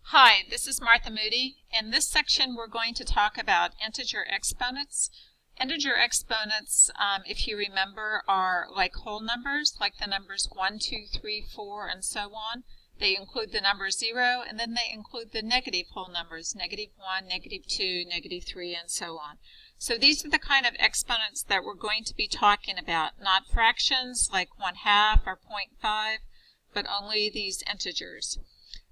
Hi, this is Martha Moody. In this section we're going to talk about integer exponents. Integer exponents, if you remember, are like whole numbers, like the numbers 1, 2, 3, 4, and so on. They include the number 0, and then they include the negative whole numbers, negative 1, negative 2, negative 3, and so on. So these are the kind of exponents that we're going to be talking about, not fractions like 1/2 or 0.5, but only these integers.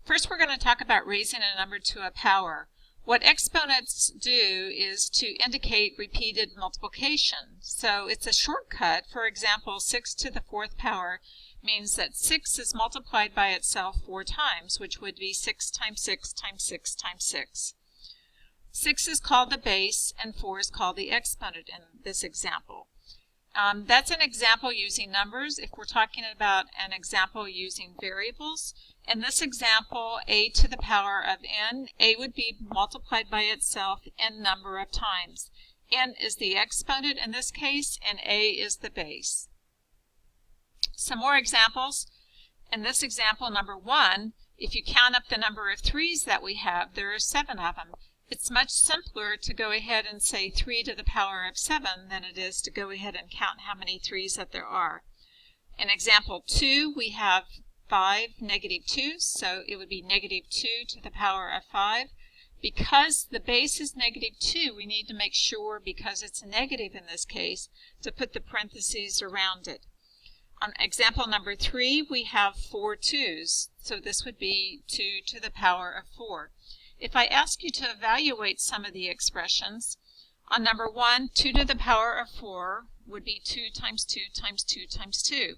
First, we're going to talk about raising a number to a power. What exponents do is to indicate repeated multiplication. So it's a shortcut. For example, 6 to the 4th power means that 6 is multiplied by itself 4 times, which would be 6 times 6 times 6 times 6. 6 is called the base, and 4 is called the exponent in this example. That's an example using numbers. If we're talking about an example using variables, in this example, a to the power of n, a would be multiplied by itself n number of times. N is the exponent in this case, and a is the base. Some more examples. In this example, number 1, if you count up the number of 3's that we have, there are 7 of them. It's much simpler to go ahead and say 3 to the power of 7 than it is to go ahead and count how many 3's that there are. In example 2, we have 5 negative 2's, so it would be negative 2 to the power of 5. Because the base is negative 2, we need to make sure, because it's negative in this case, to put the parentheses around it. On example number 3, we have 4 2's, so this would be 2 to the power of 4. If I ask you to evaluate some of the expressions, on number 1, 2 to the power of 4 would be 2 times 2 times 2 times 2.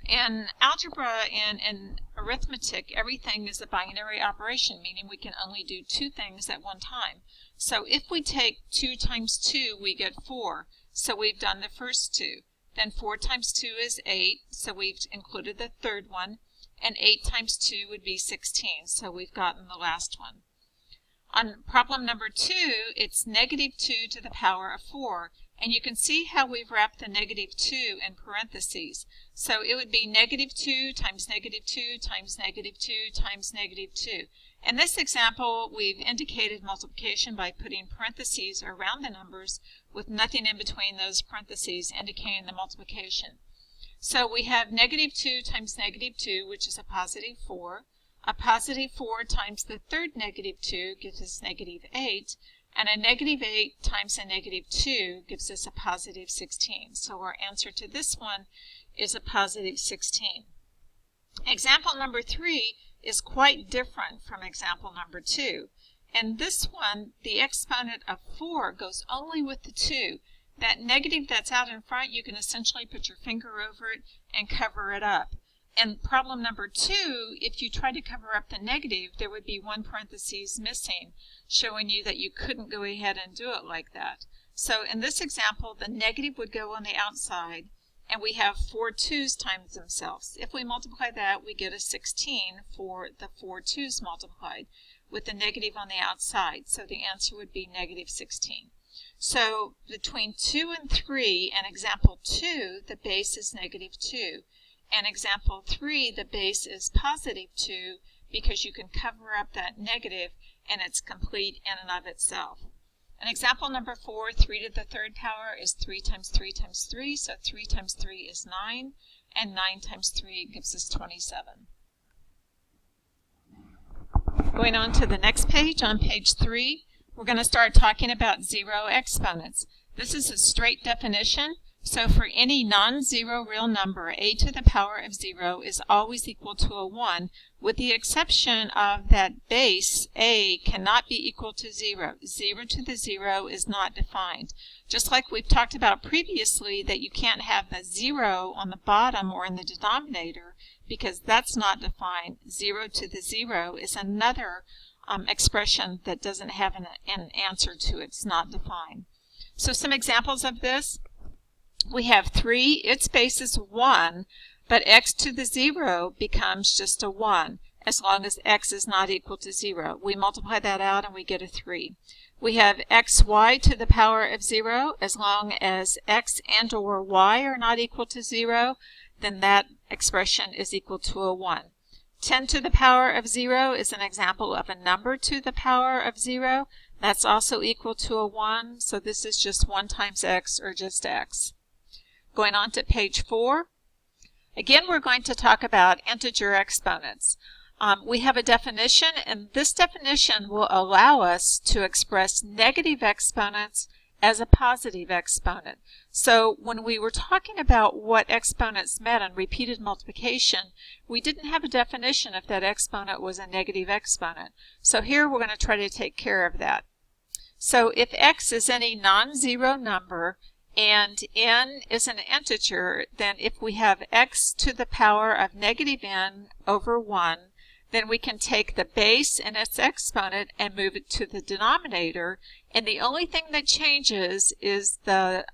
In algebra and in arithmetic, everything is a binary operation, meaning we can only do 2 things at one time. So if we take 2 times 2, we get 4. So we've done the first 2. Then 4 times 2 is 8, so we've included the third one. And 8 times 2 would be 16, so we've gotten the last one. On problem number 2, it's negative 2 to the power of 4. And you can see how we've wrapped the negative 2 in parentheses. So it would be negative 2 times negative 2 times negative 2 times negative 2. In this example, we've indicated multiplication by putting parentheses around the numbers with nothing in between those parentheses indicating the multiplication. So we have negative 2 times negative 2, which is a positive 4. A positive 4 times the third negative 2 gives us negative 8. And a negative 8 times a negative 2 gives us a positive 16. So our answer to this one is a positive 16. Example number 3 is quite different from example number 2. In this one, the exponent of 4 goes only with the 2. That negative that's out in front, you can essentially put your finger over it and cover it up. In problem number 2, if you try to cover up the negative, there would be one parenthesis missing, showing you that you couldn't go ahead and do it like that. So in this example, the negative would go on the outside, and we have 4 2's times themselves. If we multiply that, we get a 16 for the 4 2's multiplied, with the negative on the outside. So the answer would be negative 16. So between 2 and 3, in example 2, the base is negative 2. In example 3, the base is positive 2 because you can cover up that negative and it's complete in and of itself. In example number 4, 3 to the 3rd power is 3 times 3 times 3, so 3 times 3 is 9, and 9 times 3 gives us 27. Going on to the next page, on page 3, we're going to start talking about zero exponents. This is a straight definition. So for any non-zero real number, a to the power of 0 is always equal to a 1, with the exception of that base, a, cannot be equal to 0. 0 to the 0 is not defined. Just like we've talked about previously that you can't have the 0 on the bottom or in the denominator because that's not defined. 0 to the 0 is another expression that doesn't have an answer to it. It's not defined. So some examples of this. We have 3, its base is 1, but x to the 0 becomes just a 1, as long as x is not equal to 0. We multiply that out and we get a 3. We have xy to the power of 0, as long as x and or y are not equal to 0, then that expression is equal to a 1. 10 to the power of 0 is an example of a number to the power of 0. That's also equal to a 1, so this is just 1 times x, or just x. Going on to page 4. Again, we're going to talk about integer exponents. We have a definition, and this definition will allow us to express negative exponents as a positive exponent. So when we were talking about what exponents meant on repeated multiplication, we didn't have a definition if that exponent was a negative exponent. So here we're going to try to take care of that. So if x is any non-zero number and n is an integer, then if we have x to the power of negative n over 1, then we can take the base and its exponent and move it to the denominator, and the only thing that changes is the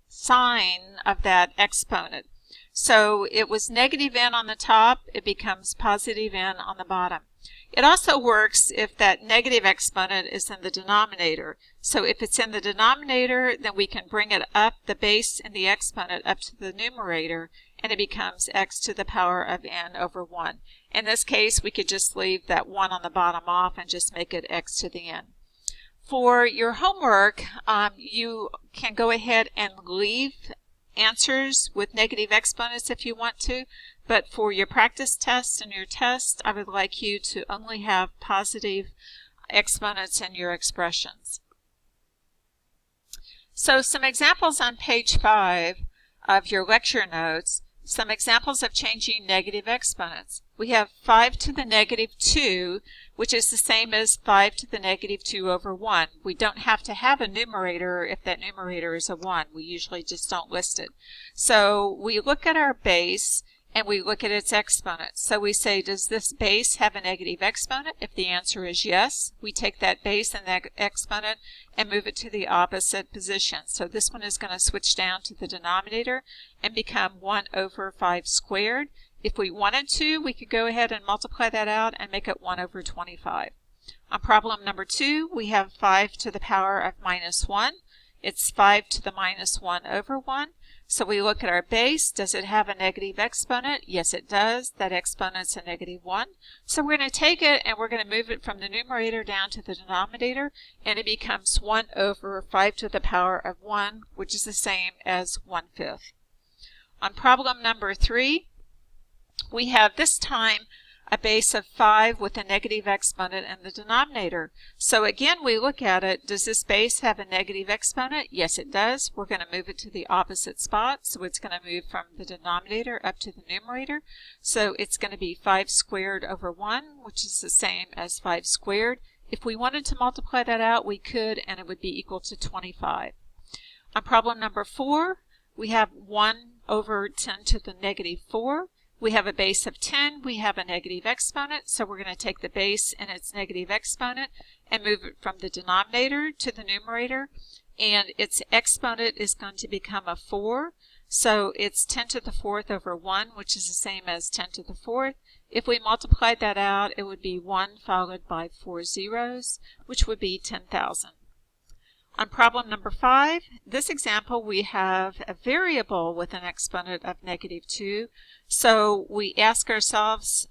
sign of that exponent. So it was negative n on the top, it becomes positive n on the bottom. It also works if that negative exponent is in the denominator. So if it's in the denominator, then we can bring it up, the base and the exponent, up to the numerator, and it becomes x to the power of n over 1. In this case, we could just leave that 1 on the bottom off and just make it x to the n. For your homework, you can go ahead and leave answers with negative exponents if you want to, but for your practice test and your test, I would like you to only have positive exponents in your expressions. So some examples on page 5 of your lecture notes, some examples of changing negative exponents. We have 5 to the negative 2, which is the same as 5 to the negative 2 over 1. We don't have to have a numerator if that numerator is a 1. We usually just don't list it. So we look at our base and we look at its exponent. So we say, does this base have a negative exponent? If the answer is yes, we take that base and that exponent and move it to the opposite position. So this one is going to switch down to the denominator and become 1 over 5 squared. If we wanted to, we could go ahead and multiply that out and make it 1 over 25. On problem number 2, we have 5 to the power of minus 1. It's 5 to the minus 1 over 1. So we look at our base. Does it have a negative exponent? Yes, it does. That exponent's a negative 1. So we're going to take it and we're going to move it from the numerator down to the denominator, and it becomes 1 over 5 to the power of 1, which is the same as 1/5. On problem number 3, we have this time a base of 5 with a negative exponent in the denominator. So again, we look at it. Does this base have a negative exponent? Yes, it does. We're going to move it to the opposite spot. So it's going to move from the denominator up to the numerator. So it's going to be 5 squared over 1, which is the same as 5 squared. If we wanted to multiply that out, we could, and it would be equal to 25. On problem number 4, we have 1 over 10 to the negative 4. We have a base of 10, we have a negative exponent, so we're going to take the base and its negative exponent and move it from the denominator to the numerator, and its exponent is going to become a 4, so it's 10 to the 4th over 1, which is the same as 10 to the 4th. If we multiplied that out, it would be 1 followed by 4 zeros, which would be 10,000. On problem number 5, this example, we have a variable with an exponent of negative 2. So we ask ourselves,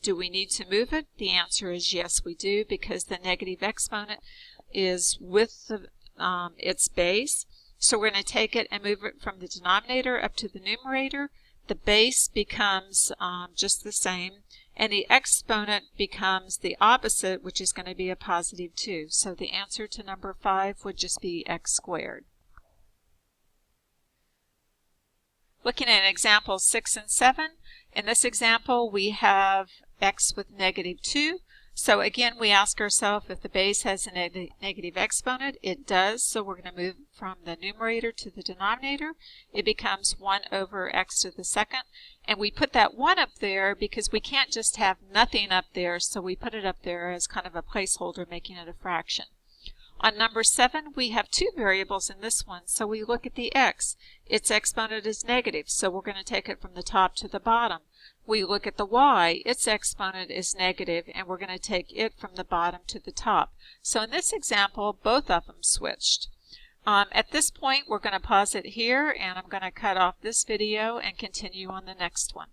do we need to move it? The answer is yes, we do, because the negative exponent is with the, its base. So we're going to take it and move it from the denominator up to the numerator. The base becomes just the same, and the exponent becomes the opposite, which is going to be a positive 2. So the answer to number 5 would just be x squared. Looking at examples 6 and 7, in this example we have x with negative 2. So again, we ask ourselves if the base has a negative exponent. It does, so we're going to move from the numerator to the denominator. It becomes 1 over x to the second, and we put that 1 up there because we can't just have nothing up there, so we put it up there as kind of a placeholder, making it a fraction. On number 7, we have 2 variables in this one, so we look at the x. Its exponent is negative, so we're going to take it from the top to the bottom. We look at the y. Its exponent is negative, and we're going to take it from the bottom to the top. So in this example, both of them switched. At this point, we're going to pause it here, and I'm going to cut off this video and continue on the next one.